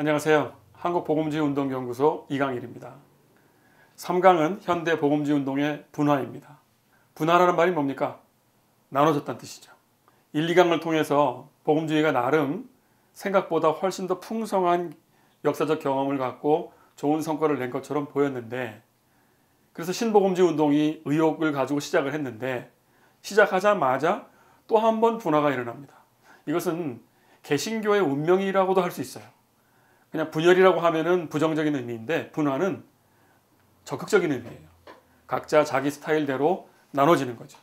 안녕하세요. 한국복음주의운동연구소 이강일입니다. 3강은 현대 복음주의운동의 분화입니다. 분화라는 말이 뭡니까? 나눠졌다는 뜻이죠. 1, 2강을 통해서 복음주의가 나름 생각보다 훨씬 더 풍성한 역사적 경험을 갖고 좋은 성과를 낸 것처럼 보였는데, 그래서 신복음주의 운동이 의욕을 가지고 시작을 했는데 시작하자마자 또 한 번 분화가 일어납니다. 이것은 개신교의 운명이라고도 할 수 있어요. 그냥 분열이라고 하면은 부정적인 의미인데 분화는 적극적인 의미예요. 각자 자기 스타일대로 나눠지는 거죠.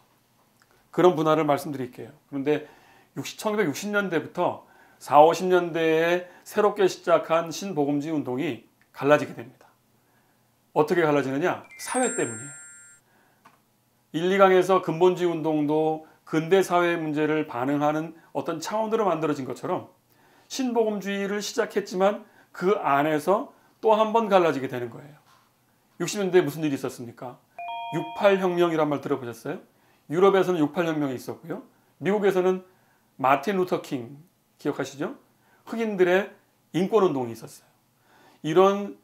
그런 분화를 말씀드릴게요. 그런데 1960년대부터 40, 50년대에 새롭게 시작한 신복음주의 운동이 갈라지게 됩니다. 어떻게 갈라지느냐? 사회 때문이에요. 1, 2강에서 근본주의 운동도 근대 사회의 문제를 반응하는 어떤 차원으로 만들어진 것처럼 신복음주의를 시작했지만 그 안에서 또 한 번 갈라지게 되는 거예요. 60년대에 무슨 일이 있었습니까? 68혁명이란 말 들어보셨어요? 유럽에서는 68혁명이 있었고요. 미국에서는 마틴 루터 킹 기억하시죠? 흑인들의 인권운동이 있었어요. 이런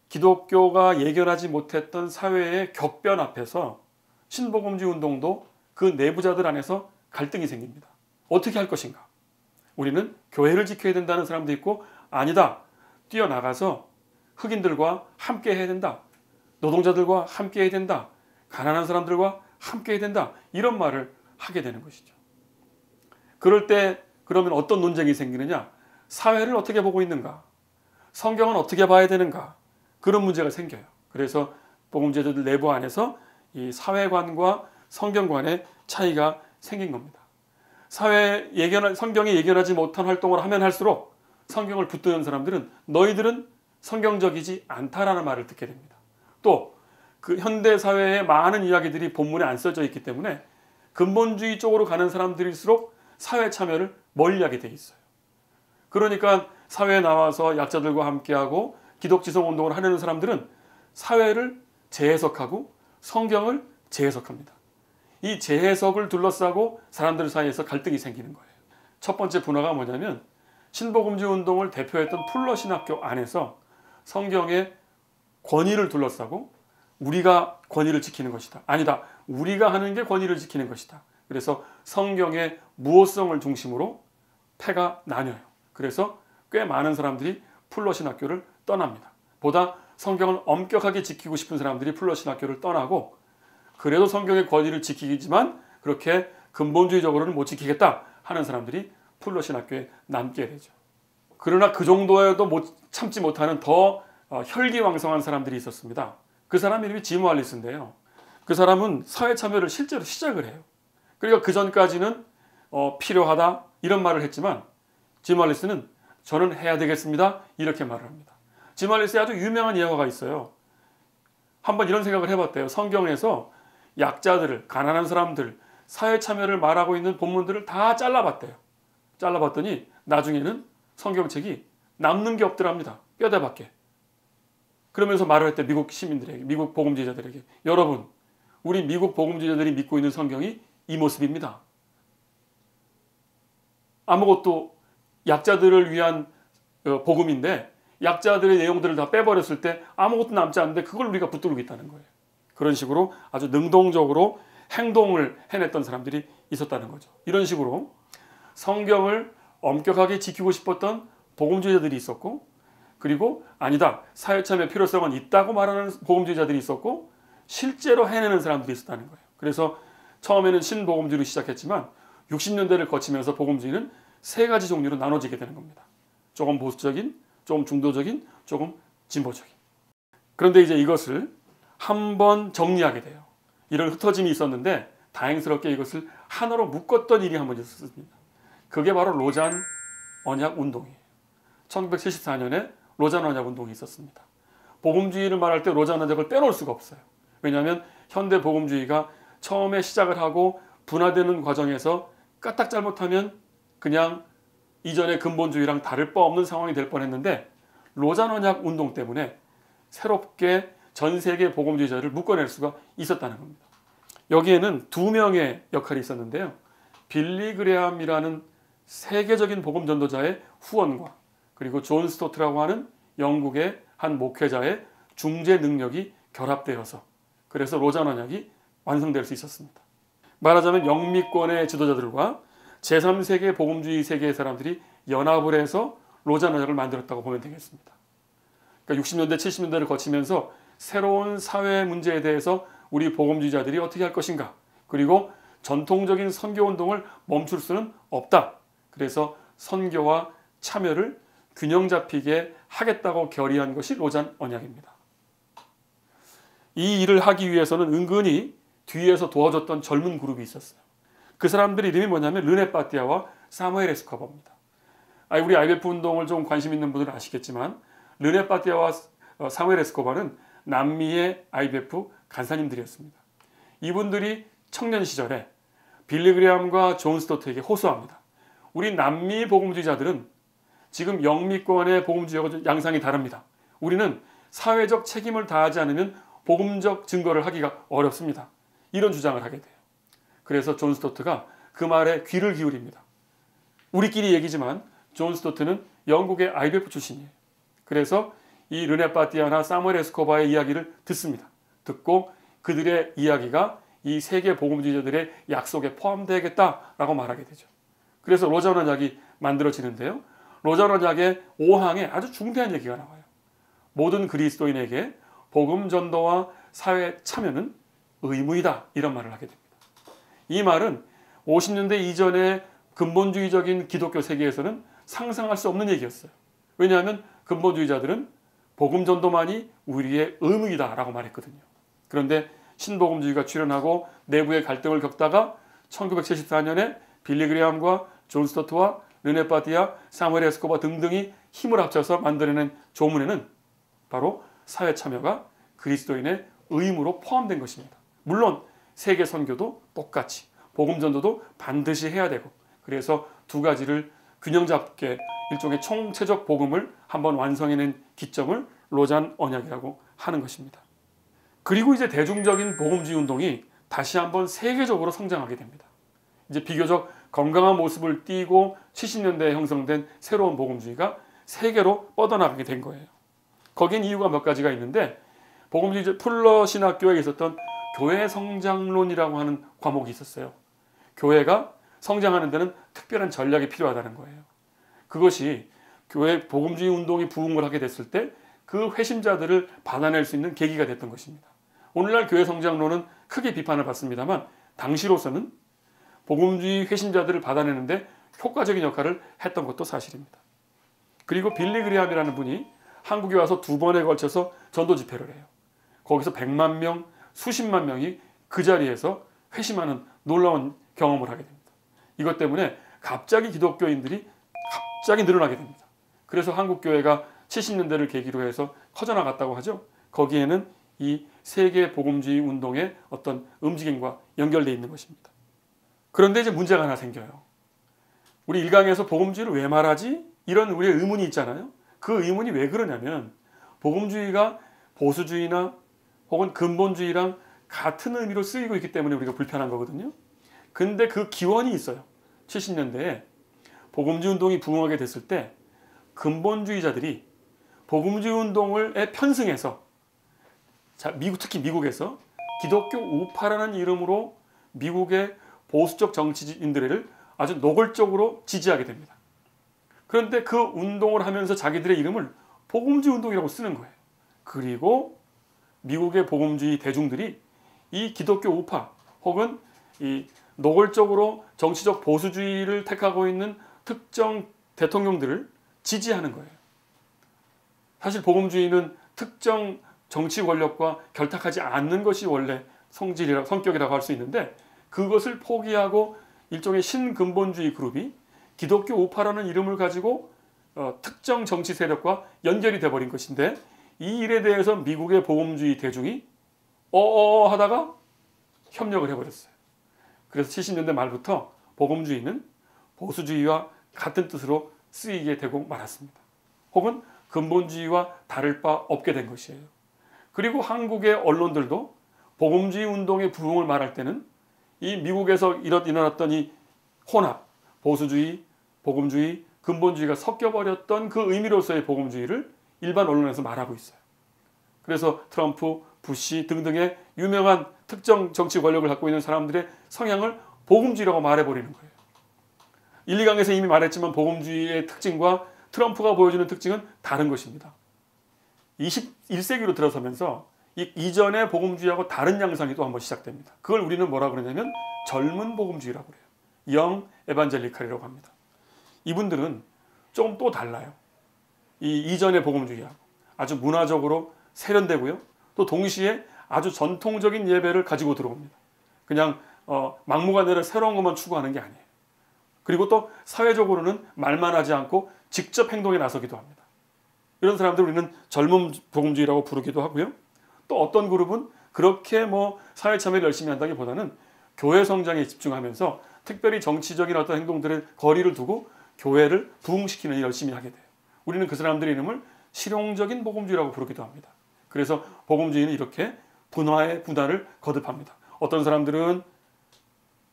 기독교가 예견하지 못했던 사회의 격변 앞에서 신복음주의 운동도 그 내부자들 안에서 갈등이 생깁니다. 어떻게 할 것인가? 우리는 교회를 지켜야 된다는 사람도 있고, 아니다, 뛰어나가서 흑인들과 함께 해야 된다, 노동자들과 함께 해야 된다, 가난한 사람들과 함께 해야 된다, 이런 말을 하게 되는 것이죠. 그럴 때 그러면 어떤 논쟁이 생기느냐? 사회를 어떻게 보고 있는가? 성경은 어떻게 봐야 되는가? 그런 문제가 생겨요. 그래서 복음주의자들 내부 안에서 이 사회관과 성경관의 차이가 생긴 겁니다. 성경이 예견하지 못한 활동을 하면 할수록 성경을 붙드는 사람들은 너희들은 성경적이지 않다라는 말을 듣게 됩니다. 또 그 현대 사회의 많은 이야기들이 본문에 안 써져 있기 때문에 근본주의 쪽으로 가는 사람들일수록 사회 참여를 멀리하게 돼 있어요. 그러니까 사회에 나와서 약자들과 함께하고 기독지성 운동을 하려는 사람들은 사회를 재해석하고 성경을 재해석합니다. 이 재해석을 둘러싸고 사람들 사이에서 갈등이 생기는 거예요. 첫 번째 분화가 뭐냐면, 신복음주의 운동을 대표했던 풀러 신학교 안에서 성경의 권위를 둘러싸고 우리가 권위를 지키는 것이다, 아니다, 우리가 하는 게 권위를 지키는 것이다. 그래서 성경의 무호성을 중심으로 패가 나뉘어요. 그래서 꽤 많은 사람들이 풀러 신학교를 떠납니다. 보다 성경을 엄격하게 지키고 싶은 사람들이 풀러 신학교를 떠나고, 그래도 성경의 권위를 지키지만 그렇게 근본주의적으로는 못 지키겠다 하는 사람들이 풀러 신학교에 남게 되죠. 그러나 그 정도에도 참지 못하는 더 혈기왕성한 사람들이 있었습니다. 그 사람 이름이 짐 왈리스인데요. 그 사람은 사회 참여를 실제로 시작을 해요. 그러니까 그 전까지는 필요하다 이런 말을 했지만, 짐 왈리스는 저는 해야 되겠습니다 이렇게 말을 합니다. 짐 왈리스의 아주 유명한 예화가 있어요. 한번 이런 생각을 해봤대요. 성경에서 약자들을, 가난한 사람들, 사회 참여를 말하고 있는 본문들을 다 잘라봤대요. 잘라봤더니 나중에는 성경책이 남는 게 없더랍니다. 뼈대밖에. 그러면서 말을 했대, 미국 시민들에게, 미국 복음주의자들에게. 여러분, 우리 미국 복음주의자들이 믿고 있는 성경이 이 모습입니다. 아무것도, 약자들을 위한 복음인데 약자들의 내용들을 다 빼버렸을 때 아무것도 남지 않는데 그걸 우리가 붙들고 있다는 거예요. 그런 식으로 아주 능동적으로 행동을 해냈던 사람들이 있었다는 거죠. 이런 식으로 성경을 엄격하게 지키고 싶었던 복음주의자들이 있었고, 그리고 아니다, 사회 참여의 필요성은 있다고 말하는 복음주의자들이 있었고, 실제로 해내는 사람들이 있었다는 거예요. 그래서 처음에는 신복음주의로 시작했지만 60년대를 거치면서 복음주의는 세 가지 종류로 나눠지게 되는 겁니다. 조금 보수적인, 조금 중도적인, 조금 진보적인. 그런데 이제 이것을 한번 정리하게 돼요. 이런 흩어짐이 있었는데 다행스럽게 이것을 하나로 묶었던 일이 한 번 있었습니다. 그게 바로 로잔 언약 운동이에요. 1974년에 로잔 언약 운동이 있었습니다. 복음주의를 말할 때 로잔 언약을 빼놓을 수가 없어요. 왜냐하면 현대 복음주의가 처음에 시작을 하고 분화되는 과정에서 까딱 잘못하면 그냥 이전의 근본주의랑 다를 바 없는 상황이 될 뻔했는데, 로잔 언약 운동 때문에 새롭게 전 세계 복음주의자를 묶어낼 수가 있었다는 겁니다. 여기에는 두 명의 역할이 있었는데요. 빌리 그레함이라는 세계적인 복음 전도자의 후원과 그리고 존 스토트라고 하는 영국의 한 목회자의 중재 능력이 결합되어서 그래서 로잔 언약이 완성될 수 있었습니다. 말하자면 영미권의 지도자들과 제3세계 복음주의 세계의 사람들이 연합을 해서 로잔 언약을 만들었다고 보면 되겠습니다. 그러니까 60년대, 70년대를 거치면서 새로운 사회 문제에 대해서 우리 복음주의자들이 어떻게 할 것인가, 그리고 전통적인 선교운동을 멈출 수는 없다. 그래서 선교와 참여를 균형 잡히게 하겠다고 결의한 것이 로잔 언약입니다. 이 일을 하기 위해서는 은근히 뒤에서 도와줬던 젊은 그룹이 있었어요. 그 사람들 이름이 뭐냐면 르네 파티아와 사무엘 에스코바입니다. 우리 IBF 운동을 좀 관심 있는 분들은 아시겠지만 르네 파티아와 사무엘 에스코바는 남미의 IBF 간사님들이었습니다. 이분들이 청년 시절에 빌리 그레함과 존 스토트에게 호소합니다. 우리 남미 복음주의자들은 지금 영미권의 복음주의와 양상이 다릅니다. 우리는 사회적 책임을 다하지 않으면 복음적 증거를 하기가 어렵습니다. 이런 주장을 하게 돼요. 그래서 존 스토트가 그 말에 귀를 기울입니다. 우리끼리 얘기지만 존 스토트는 영국의 IBF 출신이에요. 그래서 이 르네 파티아나 사무엘 에스코바의 이야기를 듣습니다. 듣고 그들의 이야기가 이 세계 복음주의자들의 약속에 포함되겠다라고 말하게 되죠. 그래서 로잔 언약이 만들어지는데요. 로잔 언약의 5항에 아주 중대한 얘기가 나와요. 모든 그리스도인에게 복음 전도와 사회 참여는 의무이다. 이런 말을 하게 됩니다. 이 말은 50년대 이전의 근본주의적인 기독교 세계에서는 상상할 수 없는 얘기였어요. 왜냐하면 근본주의자들은 복음 전도만이 우리의 의무이다 라고 말했거든요. 그런데 신복음주의가 출현하고 내부의 갈등을 겪다가 1974년에 빌리 그레함과 존 스토트와 르네 파티아, 사무엘 에스코바 등등이 힘을 합쳐서 만들어낸 조문에는 바로 사회 참여가 그리스도인의 의무로 포함된 것입니다. 물론 세계 선교도 똑같이 복음 전도도 반드시 해야 되고, 그래서 두 가지를 균형 잡게 일종의 총체적 복음을 한번 완성해낸 기점을 로잔 언약이라고 하는 것입니다. 그리고 이제 대중적인 복음주의 운동이 다시 한번 세계적으로 성장하게 됩니다. 이제 비교적 건강한 모습을 띠고 70년대에 형성된 새로운 복음주의가 세계로 뻗어나가게 된 거예요. 거긴 이유가 몇 가지가 있는데, 복음주의 풀러 신학교에 있었던 교회 성장론이라고 하는 과목이 있었어요. 교회가 성장하는 데는 특별한 전략이 필요하다는 거예요. 그것이 교회 복음주의 운동이 부흥을 하게 됐을 때 그 회심자들을 받아낼 수 있는 계기가 됐던 것입니다. 오늘날 교회 성장론은 크게 비판을 받습니다만 당시로서는 복음주의 회심자들을 받아내는데 효과적인 역할을 했던 것도 사실입니다. 그리고 빌리 그레함이라는 분이 한국에 와서 2번에 걸쳐서 전도 집회를 해요. 거기서 100만 명, 수십만 명이 그 자리에서 회심하는 놀라운 경험을 하게 됩니다. 이것 때문에 갑자기 기독교인들이 갑자기 늘어나게 됩니다. 그래서 한국교회가 70년대를 계기로 해서 커져나갔다고 하죠. 거기에는 이 세계 복음주의 운동의 어떤 움직임과 연결되어 있는 것입니다. 그런데 이제 문제가 하나 생겨요. 우리 일강에서 복음주의를 왜 말하지? 이런 우리의 의문이 있잖아요. 그 의문이 왜 그러냐면 복음주의가 보수주의나 혹은 근본주의랑 같은 의미로 쓰이고 있기 때문에 우리가 불편한 거거든요. 근데 그 기원이 있어요. 70년대에 복음주의 운동이 부흥하게 됐을 때 근본주의자들이 복음주의 운동을 편승해서 특히 미국에서 기독교 우파라는 이름으로 미국의 보수적 정치인들을 아주 노골적으로 지지하게 됩니다. 그런데 그 운동을 하면서 자기들의 이름을 복음주의 운동이라고 쓰는 거예요. 그리고 미국의 복음주의 대중들이 이 기독교 우파 혹은 이 노골적으로 정치적 보수주의를 택하고 있는 특정 대통령들을 지지하는 거예요. 사실 복음주의는 특정 정치 권력과 결탁하지 않는 것이 원래 성격이라고 할 수 있는데, 그것을 포기하고 일종의 신근본주의 그룹이 기독교 우파라는 이름을 가지고 특정 정치 세력과 연결이 돼버린 것인데, 이 일에 대해서 미국의 복음주의 대중이 하다가 협력을 해버렸어요. 그래서 70년대 말부터 복음주의는 보수주의와 같은 뜻으로 쓰이게 되고 말았습니다. 혹은 근본주의와 다를 바 없게 된 것이에요. 그리고 한국의 언론들도 복음주의 운동의 부흥을 말할 때는 이 미국에서 일어났던 이 혼합, 보수주의, 복음주의, 근본주의가 섞여버렸던 그 의미로서의 복음주의를 일반 언론에서 말하고 있어요. 그래서 트럼프, 부시 등등의 유명한 특정 정치 권력을 갖고 있는 사람들의 성향을 복음주의라고 말해버리는 거예요. 1, 2강에서 이미 말했지만 복음주의의 특징과 트럼프가 보여주는 특징은 다른 것입니다. 21세기로 들어서면서 이전의 복음주의하고 다른 양상이 또 한번 시작됩니다. 그걸 우리는 뭐라 그러냐면 젊은 복음주의라고 그래요. 영 에반젤리칼이라고 합니다. 이분들은 좀 또 달라요. 이전의 복음주의하고 아주 문화적으로 세련되고요. 또 동시에 아주 전통적인 예배를 가지고 들어옵니다. 그냥 막무가내로 새로운 것만 추구하는 게 아니에요. 그리고 또 사회적으로는 말만 하지 않고 직접 행동에 나서기도 합니다. 이런 사람들 우리는 젊은 복음주의라고 부르기도 하고요. 또 어떤 그룹은 그렇게 사회 참여를 열심히 한다기보다는 교회 성장에 집중하면서 특별히 정치적인 어떤 행동들의 거리를 두고 교회를 부흥시키는 일 열심히 하게 돼요. 우리는 그 사람들의 이름을 실용적인 복음주의라고 부르기도 합니다. 그래서 복음주의는 이렇게 분화를 거듭합니다. 어떤 사람들은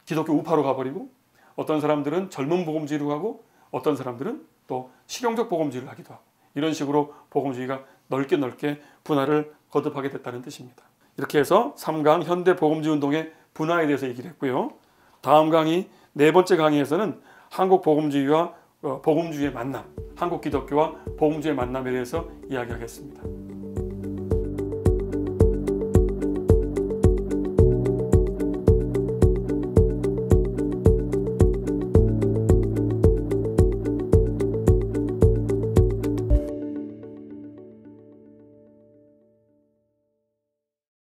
기독교 우파로 가버리고 어떤 사람들은 젊은 복음주의로 가고 어떤 사람들은 또 실용적 복음주의를 하기도 하고 이런 식으로 복음주의가 넓게 분화를 거듭하게 됐다는 뜻입니다. 이렇게 해서 3강 현대 복음주의 운동의 분화에 대해서 얘기를 했고요. 다음 강의, 네 번째 강의에서는 한국 복음주의와 복음주의의 만남, 한국 기독교와 복음주의의 만남에 대해서 이야기하겠습니다.